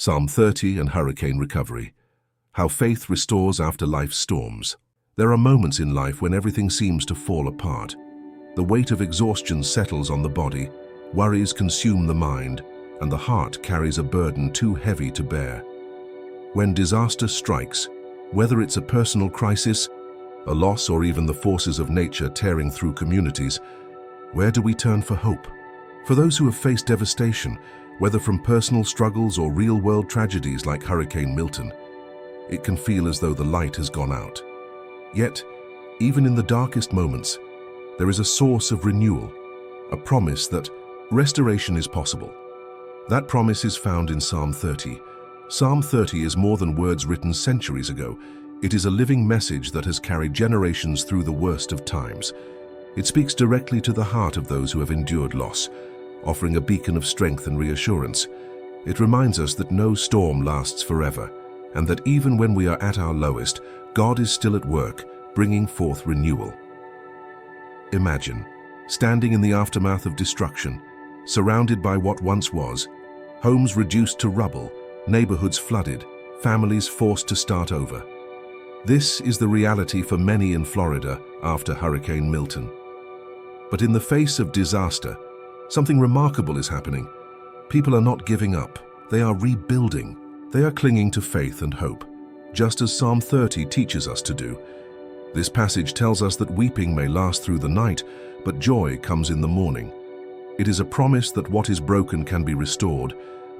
Psalm 30 and Hurricane Recovery. How faith restores after life's storms. There are moments in life when everything seems to fall apart. The weight of exhaustion settles on the body, worries consume the mind, and the heart carries a burden too heavy to bear. When disaster strikes, whether it's a personal crisis, a loss, or even the forces of nature tearing through communities, where do we turn for hope? For those who have faced devastation, whether from personal struggles or real-world tragedies like Hurricane Milton, it can feel as though the light has gone out. Yet, even in the darkest moments, there is a source of renewal, a promise that restoration is possible. That promise is found in Psalm 30. Psalm 30 is more than words written centuries ago. It is a living message that has carried generations through the worst of times. It speaks directly to the heart of those who have endured loss, offering a beacon of strength and reassurance. It reminds us that no storm lasts forever, and that even when we are at our lowest, God is still at work, bringing forth renewal. Imagine, standing in the aftermath of destruction, surrounded by what once was, homes reduced to rubble, neighborhoods flooded, families forced to start over. This is the reality for many in Florida after Hurricane Milton. But in the face of disaster, something remarkable is happening. People are not giving up. They are rebuilding. They are clinging to faith and hope, just as Psalm 30 teaches us to do. This passage tells us that weeping may last through the night, but joy comes in the morning. It is a promise that what is broken can be restored,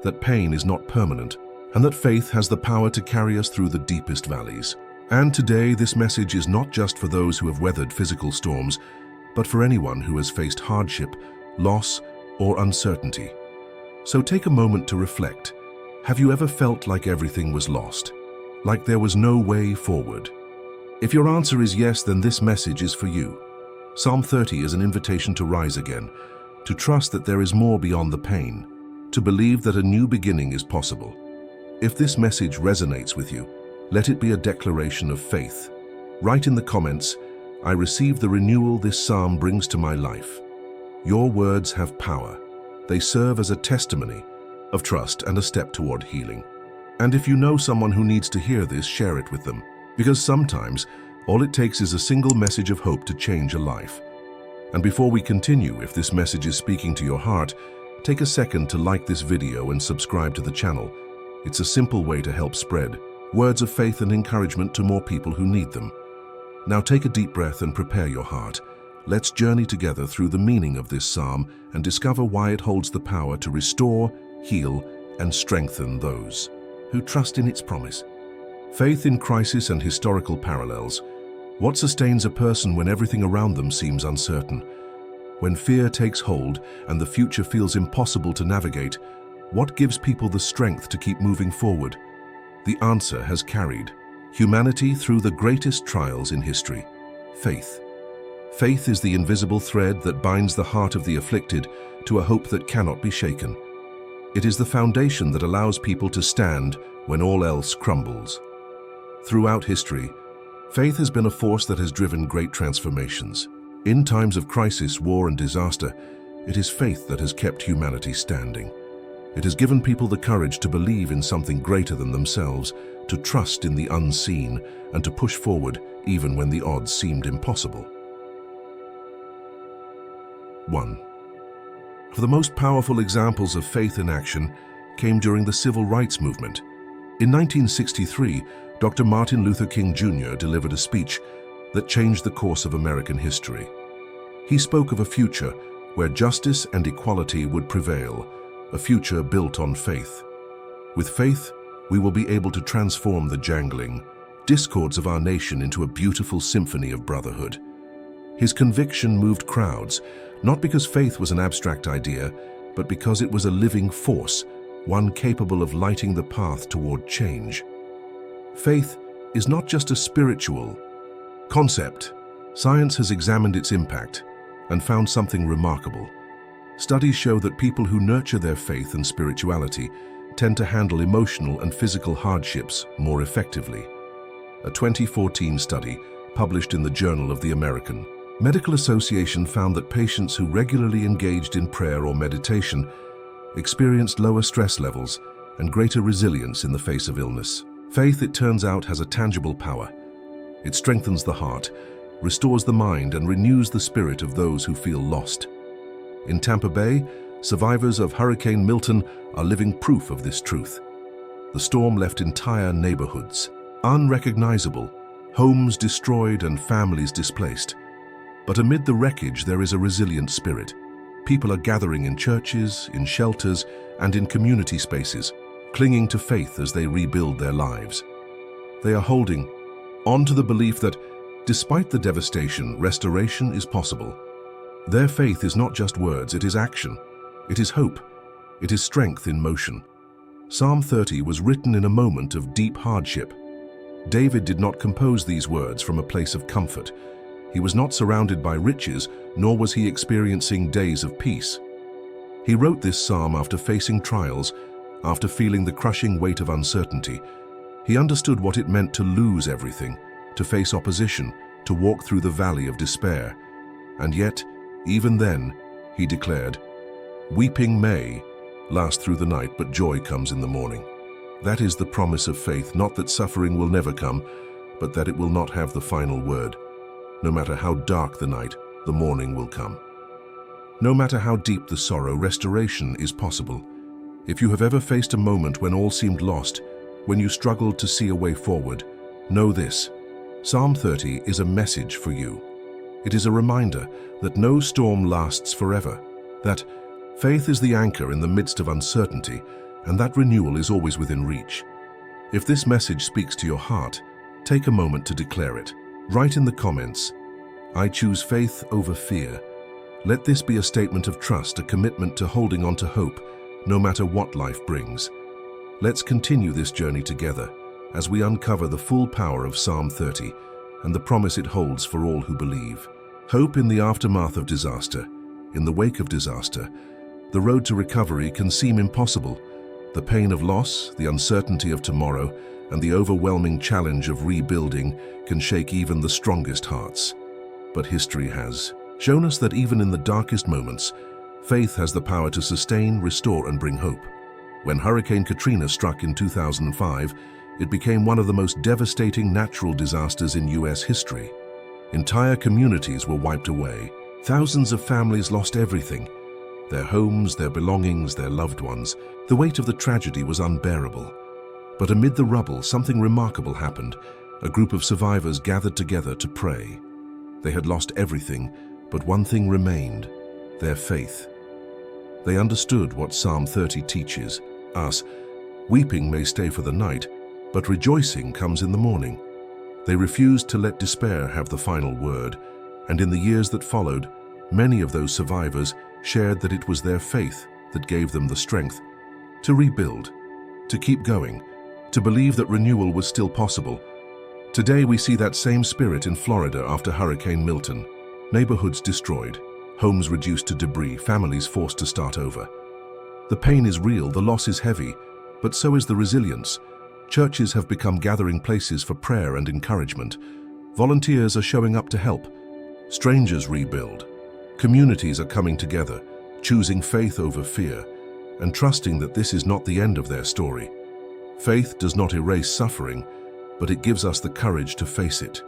that pain is not permanent, and that faith has the power to carry us through the deepest valleys. And today, this message is not just for those who have weathered physical storms, but for anyone who has faced hardship, loss, or uncertainty. So take a moment to reflect. Have you ever felt like everything was lost? Like there was no way forward? If your answer is yes, then this message is for you. Psalm 30 is an invitation to rise again, to trust that there is more beyond the pain, to believe that a new beginning is possible. If this message resonates with you, let it be a declaration of faith. Write in the comments, "I receive the renewal this psalm brings to my life." Your words have power. They serve as a testimony of trust and a step toward healing. And if you know someone who needs to hear this, share it with them. Because sometimes, all it takes is a single message of hope to change a life. And before we continue, if this message is speaking to your heart, take a second to like this video and subscribe to the channel. It's a simple way to help spread words of faith and encouragement to more people who need them. Now take a deep breath and prepare your heart. Let's journey together through the meaning of this psalm and discover why it holds the power to restore, heal, and strengthen those who trust in its promise. Faith in crisis and historical parallels. What sustains a person when everything around them seems uncertain? When fear takes hold and the future feels impossible to navigate, what gives people the strength to keep moving forward? The answer has carried humanity through the greatest trials in history: faith. Faith is the invisible thread that binds the heart of the afflicted to a hope that cannot be shaken. It is the foundation that allows people to stand when all else crumbles. Throughout history, faith has been a force that has driven great transformations. In times of crisis, war, and disaster, it is faith that has kept humanity standing. It has given people the courage to believe in something greater than themselves, to trust in the unseen, and to push forward even when the odds seemed impossible. 1. For the most powerful examples of faith in action came during the Civil Rights Movement. In 1963, Dr. Martin Luther King Jr. delivered a speech that changed the course of American history. He spoke of a future where justice and equality would prevail, a future built on faith. With faith, we will be able to transform the jangling discords of our nation into a beautiful symphony of brotherhood. His conviction moved crowds, not because faith was an abstract idea, but because it was a living force, one capable of lighting the path toward change. Faith is not just a spiritual concept. Science has examined its impact and found something remarkable. Studies show that people who nurture their faith and spirituality tend to handle emotional and physical hardships more effectively. A 2014 study published in the Journal of the American Medical Association found that patients who regularly engaged in prayer or meditation experienced lower stress levels and greater resilience in the face of illness. Faith, it turns out, has a tangible power. It strengthens the heart, restores the mind, and renews the spirit of those who feel lost. In Tampa Bay, survivors of Hurricane Milton are living proof of this truth. The storm left entire neighborhoods unrecognizable, homes destroyed and families displaced. But amid the wreckage, there is a resilient spirit. People are gathering in churches, in shelters, and in community spaces, clinging to faith as they rebuild their lives. They are holding on to the belief that, despite the devastation, restoration is possible. Their faith is not just words, it is action. It is hope. It is strength in motion. Psalm 30 was written in a moment of deep hardship. David did not compose these words from a place of comfort. He was not surrounded by riches, nor was he experiencing days of peace. He wrote this psalm after facing trials, after feeling the crushing weight of uncertainty. He understood what it meant to lose everything, to face opposition, to walk through the valley of despair. And yet, even then, he declared, "Weeping may last through the night, but joy comes in the morning." That is the promise of faith, not that suffering will never come, but that it will not have the final word. No matter how dark the night, the morning will come. No matter how deep the sorrow, restoration is possible. If you have ever faced a moment when all seemed lost, when you struggled to see a way forward, know this: Psalm 30 is a message for you. It is a reminder that no storm lasts forever, that faith is the anchor in the midst of uncertainty, and that renewal is always within reach. If this message speaks to your heart, take a moment to declare it. Write in the comments, "I choose faith over fear." Let this be a statement of trust, a commitment to holding on to hope, no matter what life brings. Let's continue this journey together as we uncover the full power of Psalm 30 and the promise it holds for all who believe. Hope in the aftermath of disaster. In the wake of disaster, the road to recovery can seem impossible. The pain of loss, the uncertainty of tomorrow, and the overwhelming challenge of rebuilding can shake even the strongest hearts. But history has shown us that even in the darkest moments, faith has the power to sustain, restore, and bring hope. When Hurricane Katrina struck in 2005, it became one of the most devastating natural disasters in US history. Entire communities were wiped away. Thousands of families lost everything: their homes, their belongings, their loved ones. The weight of the tragedy was unbearable. But amid the rubble, something remarkable happened. A group of survivors gathered together to pray. They had lost everything, but one thing remained: their faith. They understood what Psalm 30 teaches us. Weeping may stay for the night, but rejoicing comes in the morning. They refused to let despair have the final word, and in the years that followed, many of those survivors shared that it was their faith that gave them the strength to rebuild, to keep going, to believe that renewal was still possible. Today we see that same spirit in Florida after Hurricane Milton. Neighborhoods destroyed, homes reduced to debris, families forced to start over. The pain is real, the loss is heavy, but so is the resilience. Churches have become gathering places for prayer and encouragement. Volunteers are showing up to help. Strangers rebuild. Communities are coming together, choosing faith over fear, and trusting that this is not the end of their story. Faith does not erase suffering, but it gives us the courage to face it.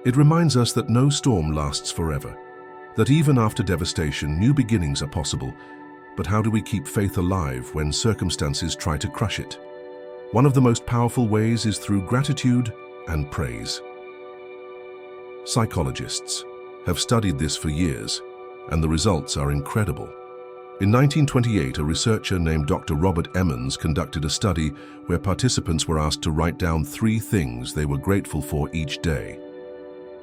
It reminds us that no storm lasts forever, that even after devastation, new beginnings are possible. But how do we keep faith alive when circumstances try to crush it? One of the most powerful ways is through gratitude and praise. Psychologists have studied this for years, and the results are incredible. In 1928, a researcher named Dr. Robert Emmons conducted a study where participants were asked to write down 3 things they were grateful for each day.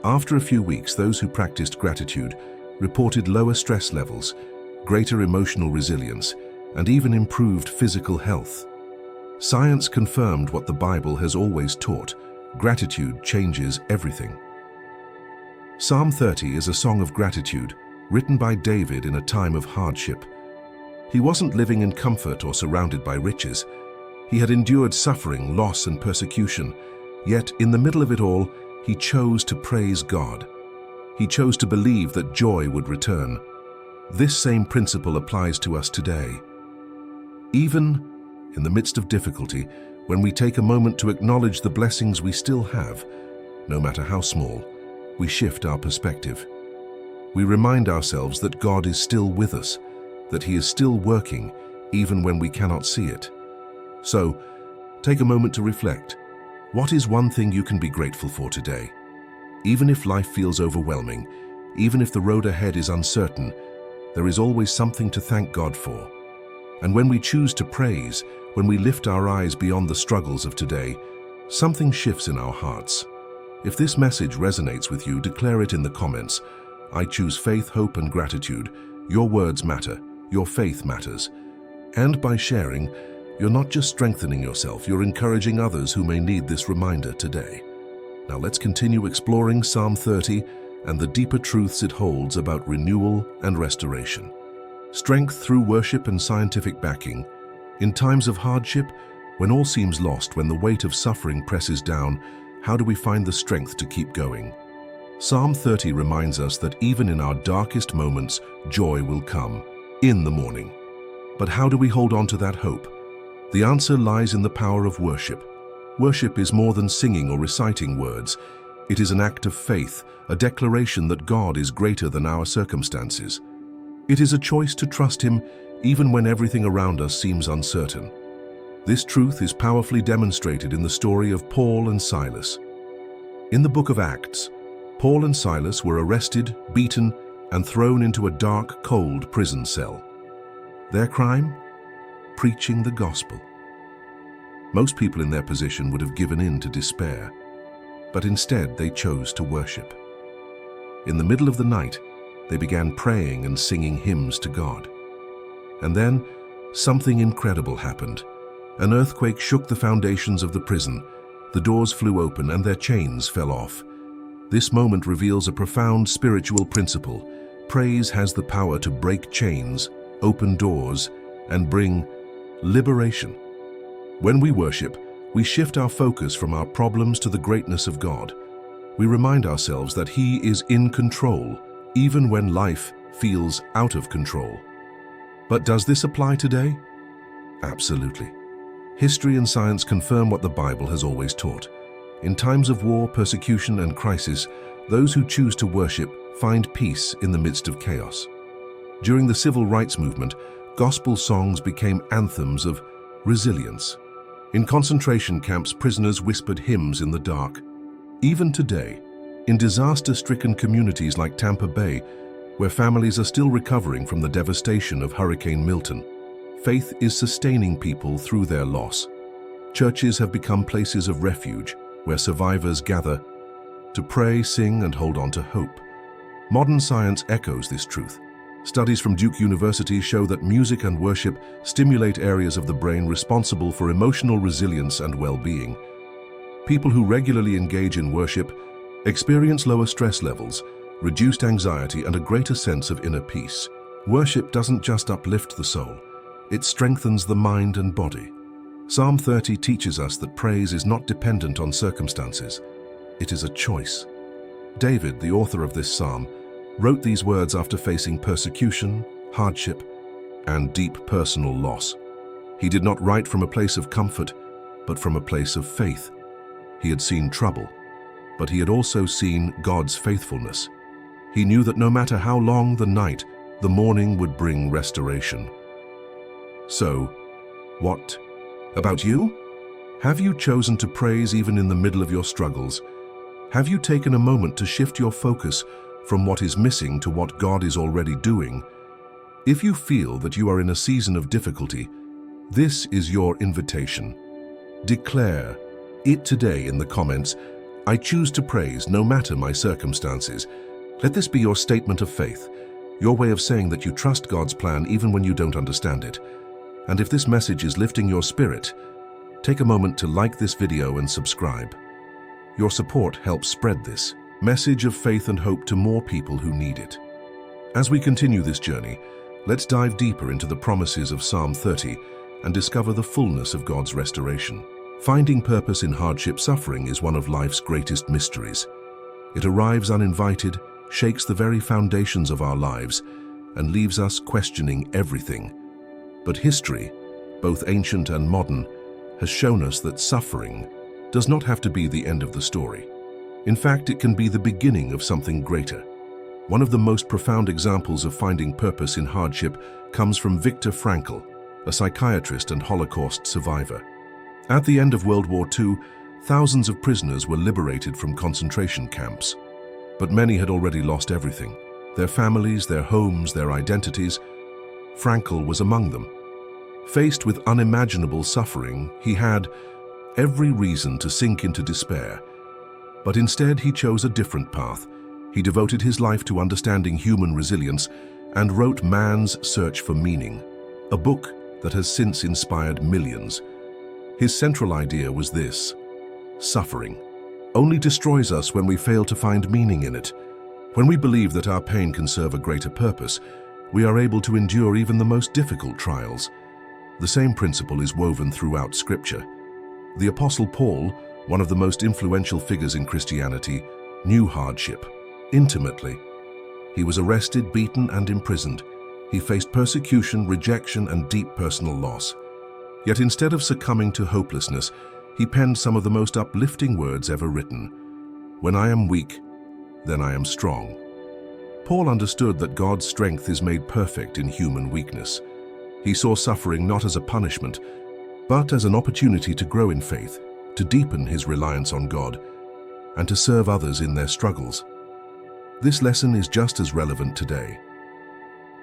After a few weeks, those who practiced gratitude reported lower stress levels, greater emotional resilience, and even improved physical health. Science confirmed what the Bible has always taught: gratitude changes everything. Psalm 30 is a song of gratitude, written by David in a time of hardship. He wasn't living in comfort or surrounded by riches. He had endured suffering, loss, and persecution. Yet, in the middle of it all, he chose to praise God. He chose to believe that joy would return. This same principle applies to us today. Even In the midst of difficulty, when we take a moment to acknowledge the blessings we still have, no matter how small, we shift our perspective. We remind ourselves that God is still with us, that He is still working, even when we cannot see it. So, take a moment to reflect. What is one thing you can be grateful for today? Even if life feels overwhelming, even if the road ahead is uncertain, there is always something to thank God for. And when we choose to praise, when we lift our eyes beyond the struggles of today, something shifts in our hearts. If this message resonates with you, declare it in the comments. I choose faith, hope, and gratitude. Your words matter. Your faith matters. And by sharing, you're not just strengthening yourself, you're encouraging others who may need this reminder today. Now let's continue exploring Psalm 30 and the deeper truths it holds about renewal and restoration. Strength through worship and scientific backing. In times of hardship, when all seems lost, when the weight of suffering presses down, how do we find the strength to keep going? Psalm 30 reminds us that even in our darkest moments, joy will come in the morning. But how do we hold on to that hope? The answer lies in the power of worship. Worship is more than singing or reciting words. It is an act of faith, a declaration that God is greater than our circumstances. It is a choice to trust Him even when everything around us seems uncertain. This truth is powerfully demonstrated in the story of Paul and Silas. In the book of Acts, Paul and Silas were arrested, beaten, and thrown into a dark, cold prison cell. Their crime? Preaching the gospel. Most people in their position would have given in to despair, but instead they chose to worship. In the middle of the night, they began praying and singing hymns to God. And then, something incredible happened. An earthquake shook the foundations of the prison, the doors flew open and their chains fell off. This moment reveals a profound spiritual principle. Praise has the power to break chains, open doors, and bring liberation. When we worship, we shift our focus from our problems to the greatness of God. We remind ourselves that He is in control, even when life feels out of control. But does this apply today? Absolutely. History and science confirm what the Bible has always taught. In times of war, persecution, and crisis, those who choose to worship find peace in the midst of chaos. During the civil rights movement, gospel songs became anthems of resilience. In concentration camps, prisoners whispered hymns in the dark. Even today, in disaster-stricken communities like Tampa Bay, where families are still recovering from the devastation of Hurricane Milton, faith is sustaining people through their loss. Churches have become places of refuge where survivors gather to pray, sing, and hold on to hope. Modern science echoes this truth. Studies from Duke University show that music and worship stimulate areas of the brain responsible for emotional resilience and well-being. People who regularly engage in worship experience lower stress levels, reduced anxiety, and a greater sense of inner peace. Worship doesn't just uplift the soul, it strengthens the mind and body. Psalm 30 teaches us that praise is not dependent on circumstances. It is a choice. David, the author of this psalm, wrote these words after facing persecution, hardship, and deep personal loss. He did not write from a place of comfort, but from a place of faith. He had seen trouble, but he had also seen God's faithfulness. He knew that no matter how long the night, the morning would bring restoration. So, what about you? Have you chosen to praise even in the middle of your struggles? Have you taken a moment to shift your focus from what is missing to what God is already doing? If you feel that you are in a season of difficulty, this is your invitation. Declare it today in the comments. I choose to praise no matter my circumstances. Let this be your statement of faith, your way of saying that you trust God's plan even when you don't understand it. And if this message is lifting your spirit, take a moment to like this video and subscribe. Your support helps spread this message of faith and hope to more people who need it. As we continue this journey, let's dive deeper into the promises of Psalm 30 and discover the fullness of God's restoration. Finding purpose in hardship suffering is one of life's greatest mysteries. It arrives uninvited, shakes the very foundations of our lives, and leaves us questioning everything. But history both ancient and modern, has shown us that suffering does not have to be the end of the story. In fact, it can be the beginning of something greater. One of the most profound examples of finding purpose in hardship comes from Viktor Frankl, a psychiatrist and Holocaust survivor. At the end of World War II, thousands of prisoners were liberated from concentration camps. But many had already lost everything: their families, their homes, their identities. Frankl was among them. Faced with unimaginable suffering, he had every reason to sink into despair. But instead, he chose a different path. He devoted his life to understanding human resilience and wrote Man's Search for Meaning, a book that has since inspired millions. His central idea was this: suffering only destroys us when we fail to find meaning in it. When we believe that our pain can serve a greater purpose, we are able to endure even the most difficult trials. The same principle is woven throughout Scripture. The Apostle Paul, one of the most influential figures in Christianity, knew hardship intimately. He was arrested, beaten, and imprisoned. He faced persecution, rejection, and deep personal loss. Yet instead of succumbing to hopelessness, he penned some of the most uplifting words ever written: "When I am weak, then I am strong." Paul understood that God's strength is made perfect in human weakness. He saw suffering not as a punishment, but as an opportunity to grow in faith, to deepen his reliance on God, and to serve others in their struggles. This lesson is just as relevant today.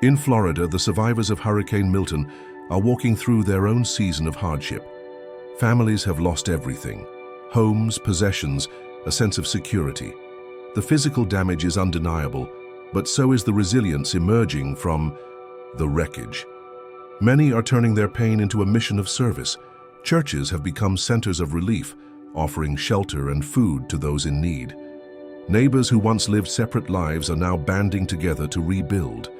In Florida, the survivors of Hurricane Milton are walking through their own season of hardship. Families have lost everything: homes, possessions, a sense of security. The physical damage is undeniable, but so is the resilience emerging from the wreckage. Many are turning their pain into a mission of service. Churches have become centers of relief, offering shelter and food to those in need. Neighbors who once lived separate lives are now banding together to rebuild.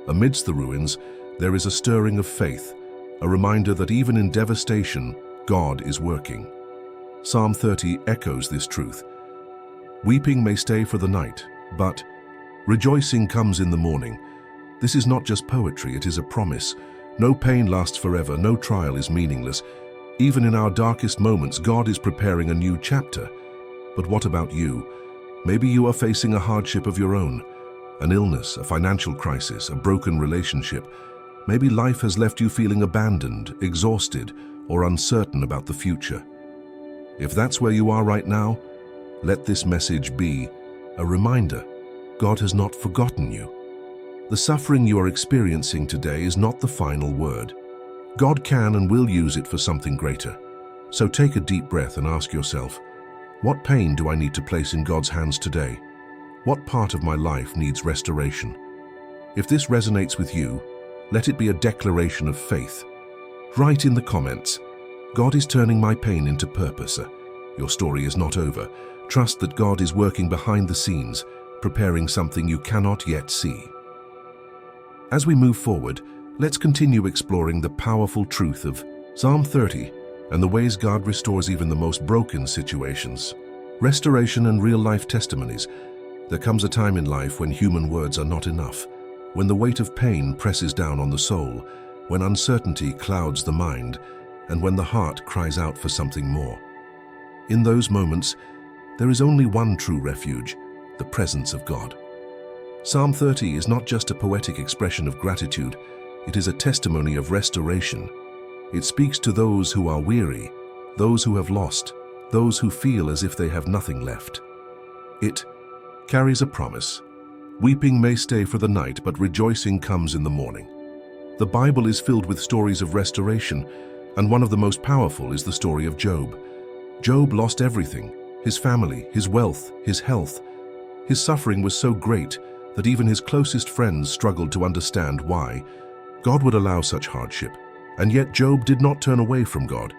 Amidst the ruins, there is a stirring of faith, a reminder that even in devastation, God is working. Psalm 30 echoes this truth. Weeping may stay for the night, but rejoicing comes in the morning. This is not just poetry, it is a promise. No pain lasts forever, no trial is meaningless. Even in our darkest moments, God is preparing a new chapter. But what about you? Maybe you are facing a hardship of your own, an illness, a financial crisis, a broken relationship. Maybe life has left you feeling abandoned, exhausted, or uncertain about the future. If that's where you are right now, let this message be a reminder. God has not forgotten you. The suffering you are experiencing today is not the final word. God can and will use it for something greater. So take a deep breath and ask yourself, what pain do I need to place in God's hands today? What part of my life needs restoration? If this resonates with you, let it be a declaration of faith. Write in the comments, "God is turning my pain into purpose." Your story is not over. Trust that God is working behind the scenes, preparing something you cannot yet see. As we move forward, let's continue exploring the powerful truth of Psalm 30 and the ways God restores even the most broken situations. Restoration and real-life testimonies. There comes a time in life when human words are not enough, when the weight of pain presses down on the soul, when uncertainty clouds the mind, and when the heart cries out for something more. In those moments, there is only one true refuge: the presence of God. Psalm 30 is not just a poetic expression of gratitude, it is a testimony of restoration. It speaks to those who are weary, those who have lost, those who feel as if they have nothing left. It carries a promise. Weeping may stay for the night, but rejoicing comes in the morning. The Bible is filled with stories of restoration, and one of the most powerful is the story of Job. Job lost everything: his family, his wealth, his health. His suffering was so great that even his closest friends struggled to understand why God would allow such hardship. And yet Job did not turn away from God.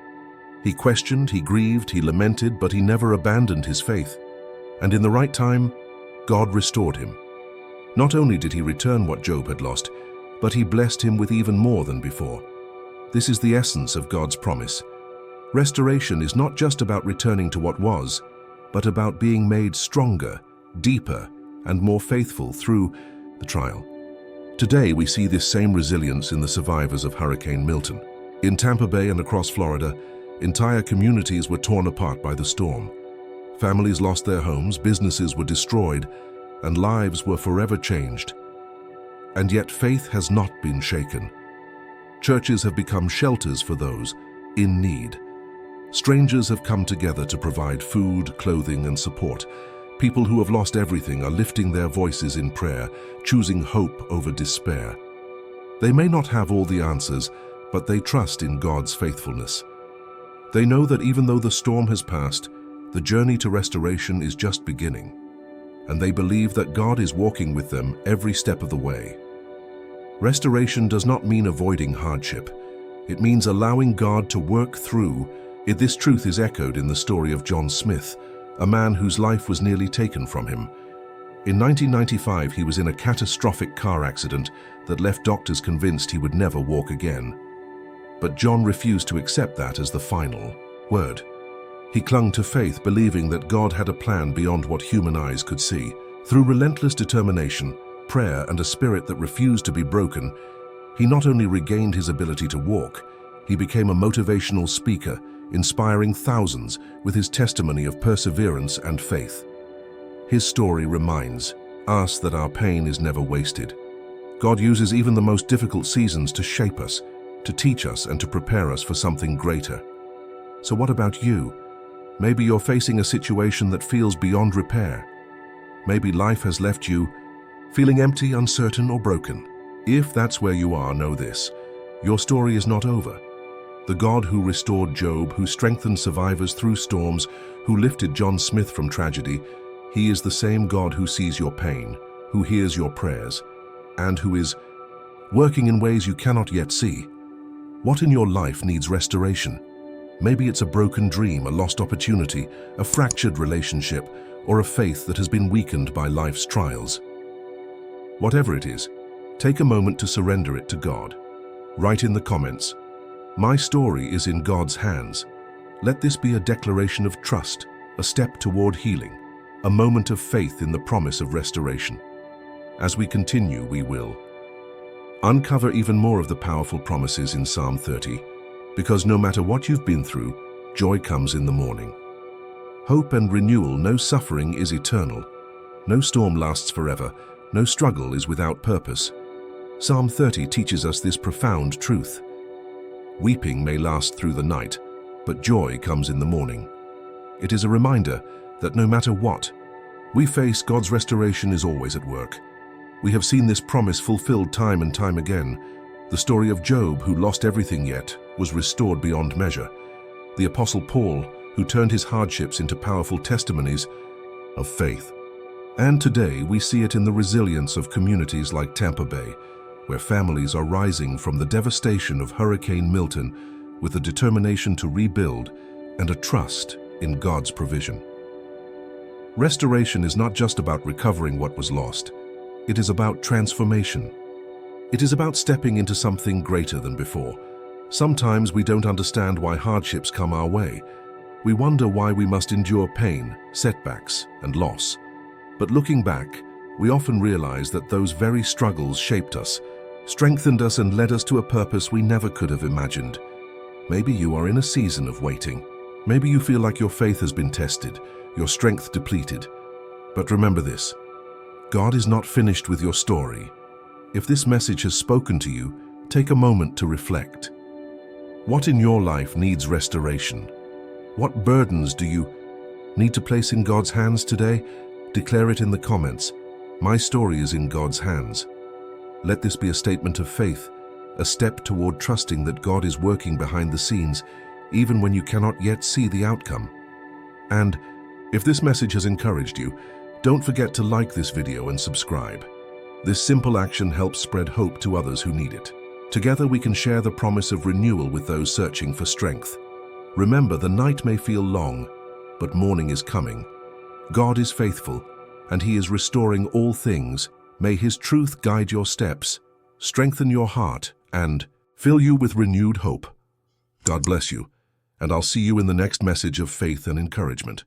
He questioned, he grieved, he lamented, but he never abandoned his faith. And in the right time, God restored him. Not only did he return what Job had lost, but he blessed him with even more than before. This is the essence of God's promise. Restoration is not just about returning to what was, but about being made stronger, deeper, and more faithful through the trial. Today we see this same resilience in the survivors of Hurricane Milton. In Tampa Bay and across Florida, entire communities were torn apart by the storm. Families lost their homes, businesses were destroyed, and lives were forever changed. And yet faith has not been shaken. Churches have become shelters for those in need. Strangers have come together to provide food, clothing, and support. People who have lost everything are lifting their voices in prayer, choosing hope over despair. They may not have all the answers, but they trust in God's faithfulness. They know that even though the storm has passed, the journey to restoration is just beginning, and they believe that God is walking with them every step of the way. Restoration does not mean avoiding hardship. It means allowing God to work through it. This truth is echoed in the story of John Smith, a man whose life was nearly taken from him. In 1995, he was in a catastrophic car accident that left doctors convinced he would never walk again. But John refused to accept that as the final word. He clung to faith, believing that God had a plan beyond what human eyes could see. Through relentless determination, prayer, and a spirit that refused to be broken, he not only regained his ability to walk, he became a motivational speaker, inspiring thousands with his testimony of perseverance and faith. His story reminds us that our pain is never wasted. God uses even the most difficult seasons to shape us, to teach us, and to prepare us for something greater. So what about you? Maybe you're facing a situation that feels beyond repair. Maybe life has left you feeling empty, uncertain, or broken. If that's where you are, know this: your story is not over. The God who restored Job, who strengthened survivors through storms, who lifted John Smith from tragedy, he is the same God who sees your pain, who hears your prayers, and who is working in ways you cannot yet see. What in your life needs restoration? Maybe it's a broken dream, a lost opportunity, a fractured relationship, or a faith that has been weakened by life's trials. Whatever it is, take a moment to surrender it to God. Write in the comments, "My story is in God's hands." Let this be a declaration of trust, a step toward healing, a moment of faith in the promise of restoration. As we continue, we will uncover even more of the powerful promises in Psalm 30, because no matter what you've been through, joy comes in the morning. Hope and renewal. No suffering is eternal. No storm lasts forever. No struggle is without purpose. Psalm 30 teaches us this profound truth. Weeping may last through the night, but joy comes in the morning. It is a reminder that no matter what we face, God's restoration is always at work. We have seen this promise fulfilled time and time again. The story of Job, who lost everything yet was restored beyond measure. The Apostle Paul, who turned his hardships into powerful testimonies of faith. And today we see it in the resilience of communities like Tampa Bay, where families are rising from the devastation of Hurricane Milton with a determination to rebuild and a trust in God's provision. Restoration is not just about recovering what was lost. It is about transformation. It is about stepping into something greater than before. Sometimes we don't understand why hardships come our way. We wonder why we must endure pain, setbacks, and loss. But looking back, we often realize that those very struggles shaped us, strengthened us, and led us to a purpose we never could have imagined. Maybe you are in a season of waiting. Maybe you feel like your faith has been tested, your strength depleted. But remember this: God is not finished with your story. If this message has spoken to you, take a moment to reflect. What in your life needs restoration? What burdens do you need to place in God's hands today? Declare it in the comments. My story is in God's hands. Let this be a statement of faith, a step toward trusting that God is working behind the scenes, even when you cannot yet see the outcome. And if this message has encouraged you, don't forget to like this video and subscribe. This simple action helps spread hope to others who need it. Together we can share the promise of renewal with those searching for strength. Remember, the night may feel long, but morning is coming. God is faithful, and He is restoring all things. May His truth guide your steps, strengthen your heart, and fill you with renewed hope. God bless you, and I'll see you in the next message of faith and encouragement.